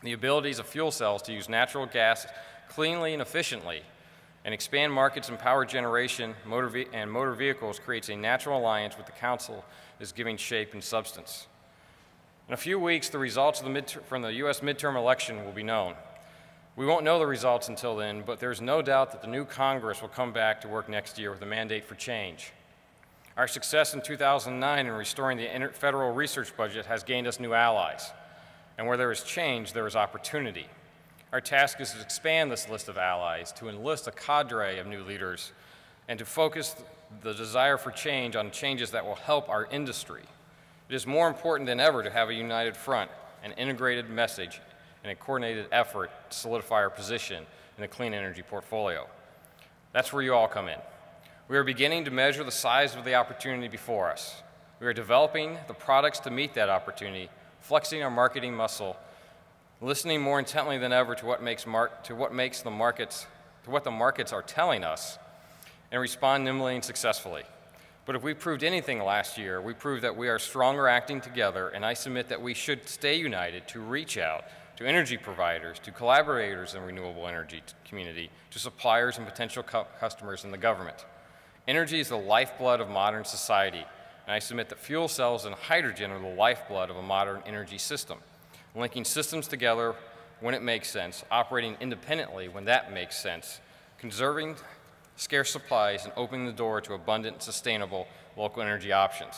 The abilities of fuel cells to use natural gas cleanly and efficiently and expand markets in power generation and motor vehicles creates a natural alliance with the Council is giving shape and substance. In a few weeks, the results of from the U.S. midterm election will be known. We won't know the results until then, but there's no doubt that the new Congress will come back to work next year with a mandate for change. Our success in 2009 in restoring the federal research budget has gained us new allies. And where there is change, there is opportunity. Our task is to expand this list of allies, to enlist a cadre of new leaders, and to focus the desire for change on changes that will help our industry. It is more important than ever to have a united front, an integrated message, and a coordinated effort to solidify our position in the clean energy portfolio. That's where you all come in. We are beginning to measure the size of the opportunity before us. We are developing the products to meet that opportunity, flexing our marketing muscle, listening more intently than ever to what the markets are telling us, and respond nimbly and successfully. But if we proved anything last year, we proved that we are stronger acting together, and I submit that we should stay united to reach out to energy providers, to collaborators in the renewable energy community, to suppliers and potential customers in the government. Energy is the lifeblood of modern society, and I submit that fuel cells and hydrogen are the lifeblood of a modern energy system, linking systems together when it makes sense, operating independently when that makes sense, conserving scarce supplies, and opening the door to abundant, sustainable local energy options.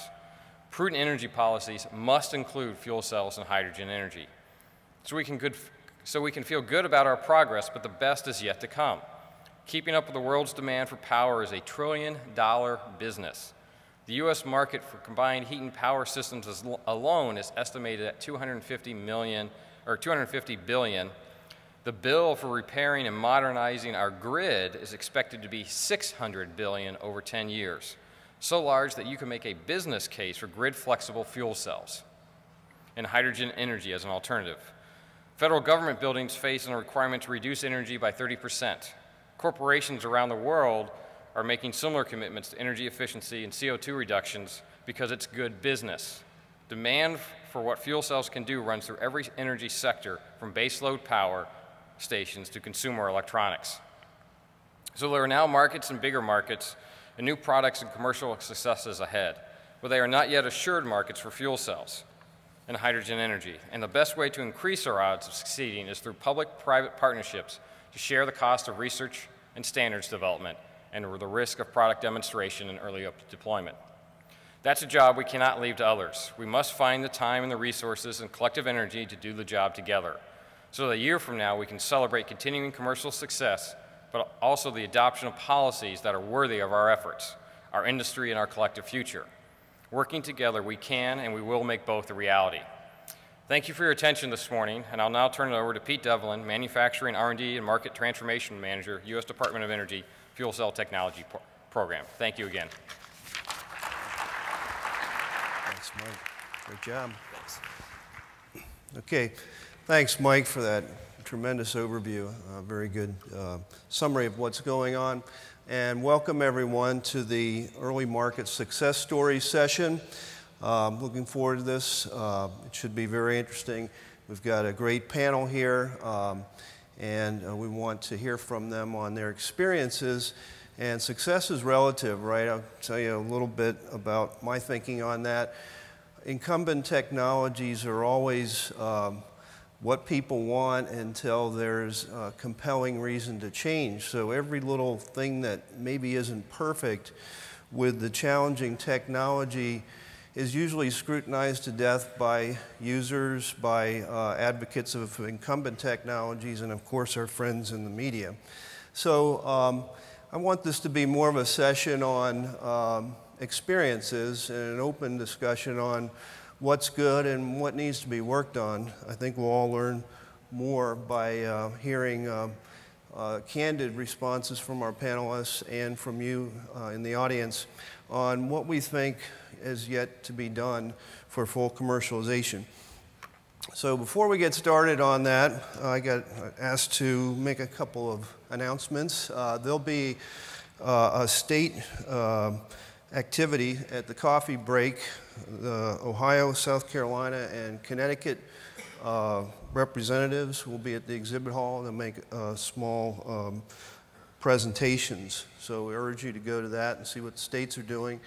Prudent energy policies must include fuel cells and hydrogen energy, so we can feel good about our progress, but the best is yet to come. Keeping up with the world's demand for power is a $1 trillion business. The U.S. market for combined heat and power systems alone is estimated at $250 billion. The bill for repairing and modernizing our grid is expected to be $600 billion over 10 years, so large that you can make a business case for grid-flexible fuel cells and hydrogen energy as an alternative. Federal government buildings face a requirement to reduce energy by 30%. Corporations around the world are making similar commitments to energy efficiency and CO2 reductions because it's good business. Demand for what fuel cells can do runs through every energy sector, from baseload power stations to consumer electronics. So there are now markets and bigger markets and new products and commercial successes ahead, but they are not yet assured markets for fuel cells and hydrogen energy. And the best way to increase our odds of succeeding is through public-private partnerships to share the cost of research and standards development and the risk of product demonstration and early deployment. That's a job we cannot leave to others. We must find the time and the resources and collective energy to do the job together, so that a year from now we can celebrate continuing commercial success, but also the adoption of policies that are worthy of our efforts, our industry, and our collective future. Working together, we can and we will make both a reality. Thank you for your attention this morning, and I'll now turn it over to Pete Devlin, Manufacturing, R&D, and Market Transformation Manager, U.S. Department of Energy, Fuel Cell Technology Program. Thank you again. Thanks, Mike. Great job. Thanks. Okay. Thanks, Mike, for that tremendous overview. Very good summary of what's going on. And welcome, everyone, to the Early Market Success Stories session. Looking forward to this. It should be very interesting. We've got a great panel here, and we want to hear from them on their experiences. And success is relative, right? I'll tell you a little bit about my thinking on that. Incumbent technologies are always what people want until there's a compelling reason to change. So every little thing that maybe isn't perfect with the challenging technology is usually scrutinized to death by users, by advocates of incumbent technologies, and of course our friends in the media. So I want this to be more of a session on experiences and an open discussion on what's good and what needs to be worked on. I think we'll all learn more by hearing candid responses from our panelists and from you in the audience on what we think is yet to be done for full commercialization. So before we get started on that, I got asked to make a couple of announcements. There'll be a state activity at the coffee break. The Ohio, South Carolina, and Connecticut representatives will be at the exhibit hall to make small presentations. So we urge you to go to that and see what the states are doing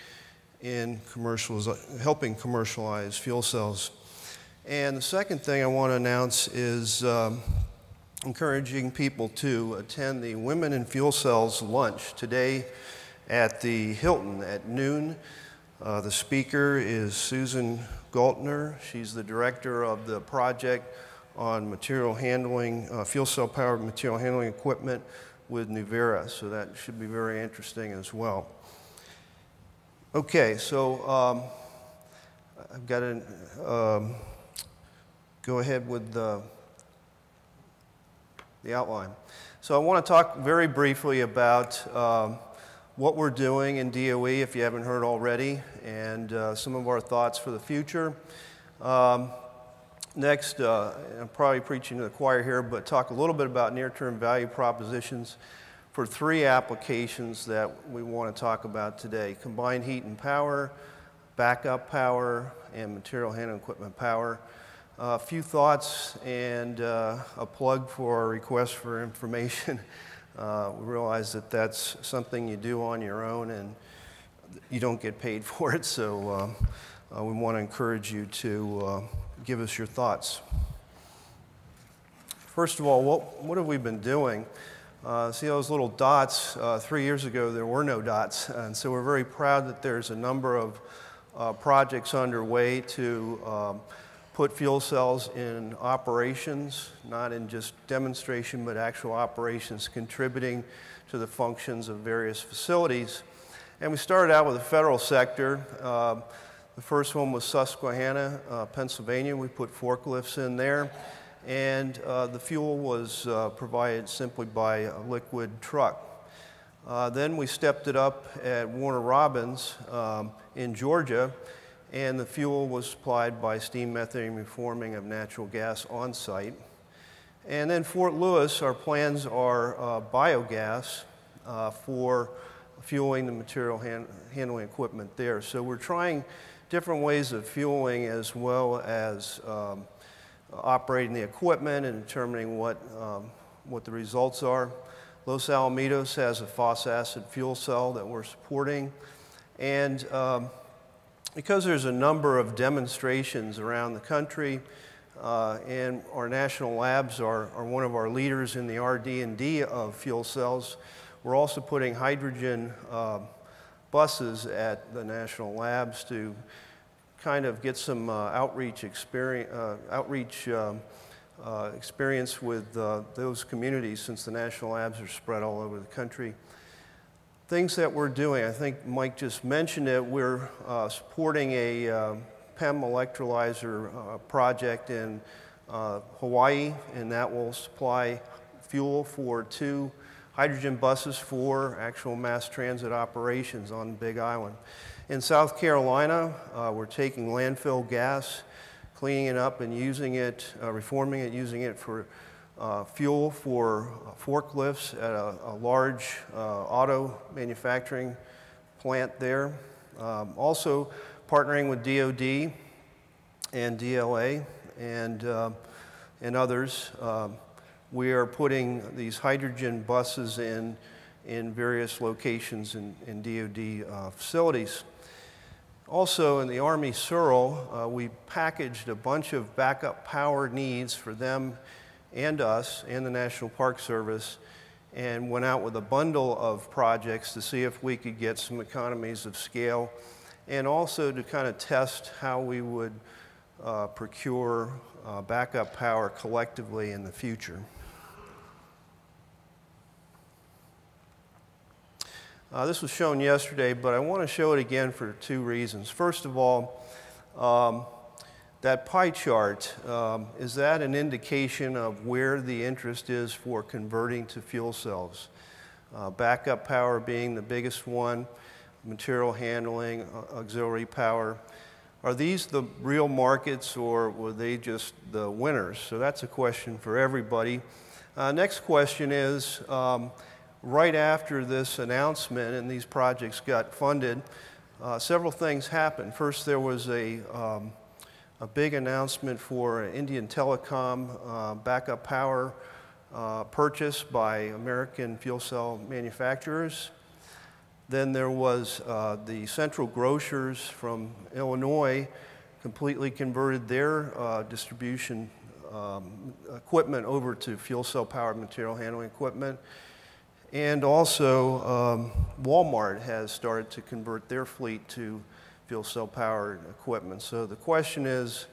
in helping commercialize fuel cells. And the second thing I want to announce is encouraging people to attend the Women in Fuel Cells lunch today at the Hilton at noon. The speaker is Susan Galtner. She's the director of the project on material handling, fuel cell powered material handling equipment with Nuvera, so that should be very interesting as well. Okay, so I've got to go ahead with the outline. So I want to talk very briefly about what we're doing in DOE, if you haven't heard already, and some of our thoughts for the future. Next, I'm probably preaching to the choir here, but talk a little bit about near-term value propositions for 3 applications that we want to talk about today: combined heat and power, backup power, and material handling equipment power. A few thoughts and a plug for our request for information. We realize that that's something you do on your own and you don't get paid for it, so we want to encourage you to give us your thoughts. First of all, what have we been doing? See those little dots? 3 years ago there were no dots, and so we're very proud that there's a number of projects underway to put fuel cells in operations, not in just demonstration, but actual operations, contributing to the functions of various facilities. And we started out with the federal sector. The first one was Susquehanna, Pennsylvania. We put forklifts in there, and the fuel was provided simply by a liquid truck. Then we stepped it up at Warner Robins in Georgia, and the fuel was supplied by steam methane reforming of natural gas on site. And then Fort Lewis, our plans are biogas for fueling the material handling equipment there. So we're trying different ways of fueling as well as operating the equipment and determining what the results are. Los Alamitos has a phosphate fuel cell that we're supporting. And because there's a number of demonstrations around the country, and our national labs are one of our leaders in the RD&D of fuel cells, we're also putting hydrogen buses at the national labs to kind of get some outreach experience with those communities, since the national labs are spread all over the country. Things that we're doing, I think Mike just mentioned it, we're supporting a PEM electrolyzer project in Hawaii, and that will supply fuel for 2 hydrogen buses for actual mass transit operations on Big Island. In South Carolina, we're taking landfill gas, cleaning it up and using it, reforming it, using it for fuel for forklifts at a large auto manufacturing plant there. Also partnering with DOD and DLA and others, we are putting these hydrogen buses in various locations in DOD facilities. Also in the Army SURL, we packaged a bunch of backup power needs for them and us and the National Park Service, and went out with a bundle of projects to see if we could get some economies of scale, and also to kind of test how we would procure backup power collectively in the future. This was shown yesterday, but I want to show it again for 2 reasons. First of all, that pie chart, is that an indication of where the interest is for converting to fuel cells? Backup power being the biggest one, material handling, auxiliary power. Are these the real markets, or were they just the winners? So that's a question for everybody. Next question is, right after this announcement and these projects got funded, several things happened. First, there was a a big announcement for Indian Telecom backup power purchase by American fuel cell manufacturers. Then there was the Central Grocers from Illinois completely converted their distribution equipment over to fuel cell powered material handling equipment. And also Walmart has started to convert their fleet to fuel cell powered equipment. So the question is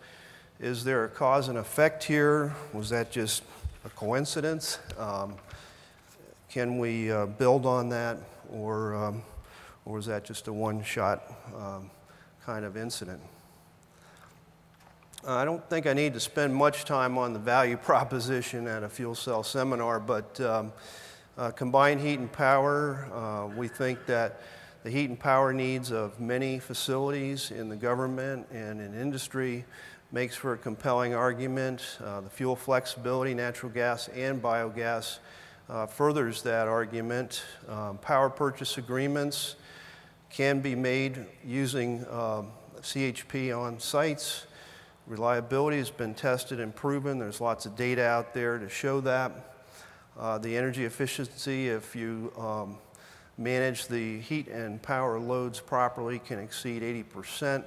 there a cause and effect here? Was that just a coincidence? Can we build on that, or was that just a one-shot kind of incident? I don't think I need to spend much time on the value proposition at a fuel cell seminar, but combined heat and power, we think that the heat and power needs of many facilities in the government and in industry makes for a compelling argument. The fuel flexibility, natural gas and biogas, furthers that argument. Power purchase agreements can be made using CHP on sites. Reliability has been tested and proven. There's lots of data out there to show that. The energy efficiency, if you manage the heat and power loads properly, can exceed 80%.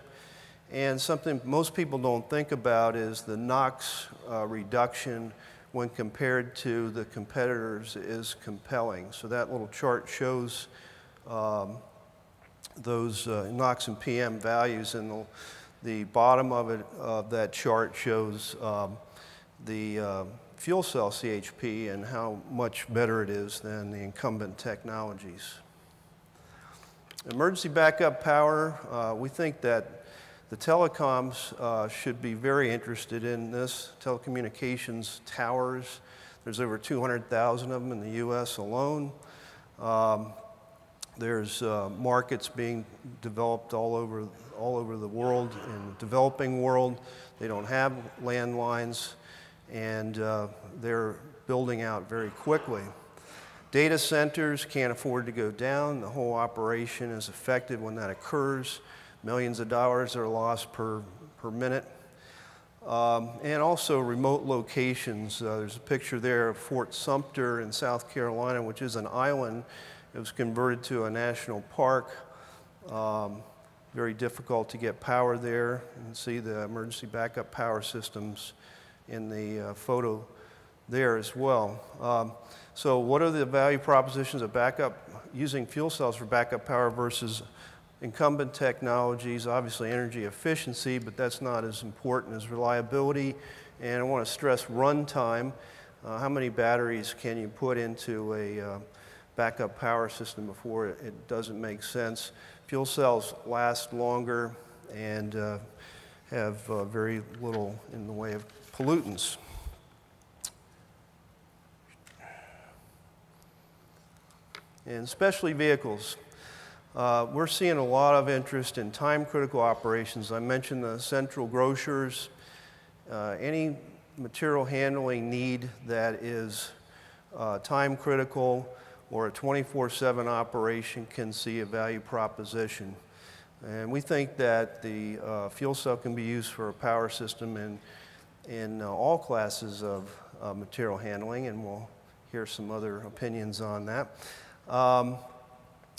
And something most people don't think about is the NOx reduction when compared to the competitors is compelling. So that little chart shows those NOx and PM values, and the bottom of that chart shows the fuel cell CHP and how much better it is than the incumbent technologies. Emergency backup power, we think that the telecoms should be very interested in this. Telecommunications towers, there's over 200,000 of them in the US alone. There's markets being developed all over the world. In the developing world, they don't have landlines, and they're building out very quickly. Data centers can't afford to go down. The whole operation is affected when that occurs. Millions of dollars are lost per minute. And also remote locations. There's a picture there of Fort Sumter in South Carolina, which is an island. It was converted to a national park. Very difficult to get power there. You can see the emergency backup power systems in the photo there as well. So what are the value propositions of using fuel cells for backup power versus incumbent technologies? Obviously energy efficiency, but that's not as important as reliability. And I want to stress runtime. How many batteries can you put into a backup power system before it doesn't make sense? Fuel cells last longer and have very little in the way of pollutants. And specialty vehicles. We're seeing a lot of interest in time-critical operations. I mentioned the Central Grocers. Any material handling need that is time-critical or a 24/7 operation can see a value proposition. And we think that the fuel cell can be used for a power system in all classes of material handling, and we'll hear some other opinions on that.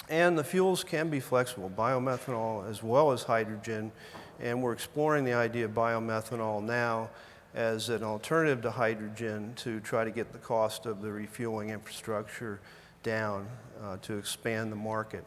And the fuels can be flexible, biomethanol as well as hydrogen, and we're exploring the idea of biomethanol now as an alternative to hydrogen to try to get the cost of the refueling infrastructure down to expand the market.